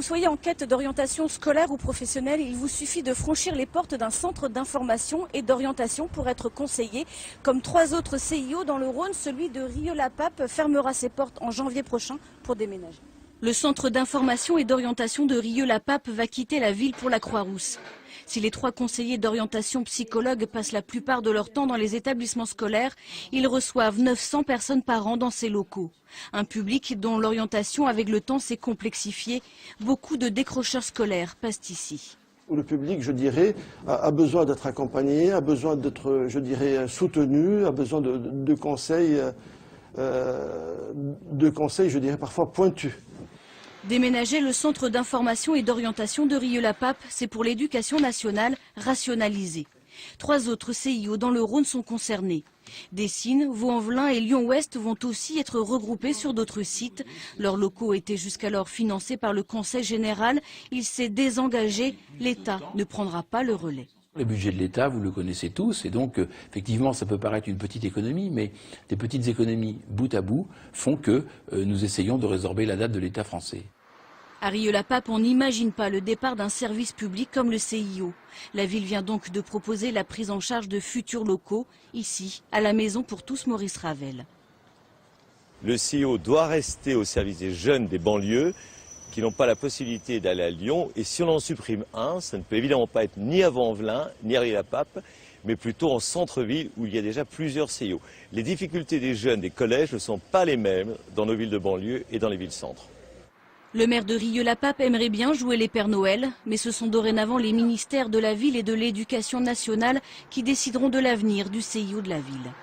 vous soyez en quête d'orientation scolaire ou professionnelle, il vous suffit de franchir les portes d'un centre d'information et d'orientation pour être conseillé. Comme 3 autres CIO dans le Rhône, celui de Rieux-la-Pape fermera ses portes en janvier prochain pour déménager. Le centre d'information et d'orientation de Rieux-la-Pape va quitter la ville pour la Croix-Rousse. Si les 3 conseillers d'orientation psychologues passent la plupart de leur temps dans les établissements scolaires, ils reçoivent 900 personnes par an dans ces locaux. Un public dont l'orientation avec le temps s'est complexifiée. Beaucoup de décrocheurs scolaires passent ici. Le public, je dirais, a besoin d'être accompagné, a besoin d'être, je dirais, soutenu, a besoin de conseils, je dirais, parfois pointus. Déménager le centre d'information et d'orientation de Rieux-la-Pape, c'est pour l'éducation nationale rationalisée. 3 autres CIO dans le Rhône sont concernés. Dessines, Vaux-en-Velin et Lyon-Ouest vont aussi être regroupés sur d'autres sites. Leurs locaux étaient jusqu'alors financés par le Conseil général. Il s'est désengagé. L'État ne prendra pas le relais. Le budget de l'État, vous le connaissez tous, et donc effectivement ça peut paraître une petite économie, mais des petites économies bout à bout font que nous essayons de résorber la dette de l'État français. À Rieux-la-Pape, on n'imagine pas le départ d'un service public comme le CIO. La ville vient donc de proposer la prise en charge de futurs locaux, ici, à la Maison pour tous Maurice Ravel. Le CIO doit rester au service des jeunes des banlieues qui n'ont pas la possibilité d'aller à Lyon. Et si on en supprime un, ça ne peut évidemment pas être ni à Vaux-en-Velin, ni à Rieux-la-Pape, mais plutôt en centre-ville où il y a déjà plusieurs CIO. Les difficultés des jeunes des collèges ne sont pas les mêmes dans nos villes de banlieue et dans les villes-centres. Le maire de Rieux-la-Pape aimerait bien jouer les Pères Noël, mais ce sont dorénavant les ministères de la ville et de l'Éducation nationale qui décideront de l'avenir du CIO de la ville.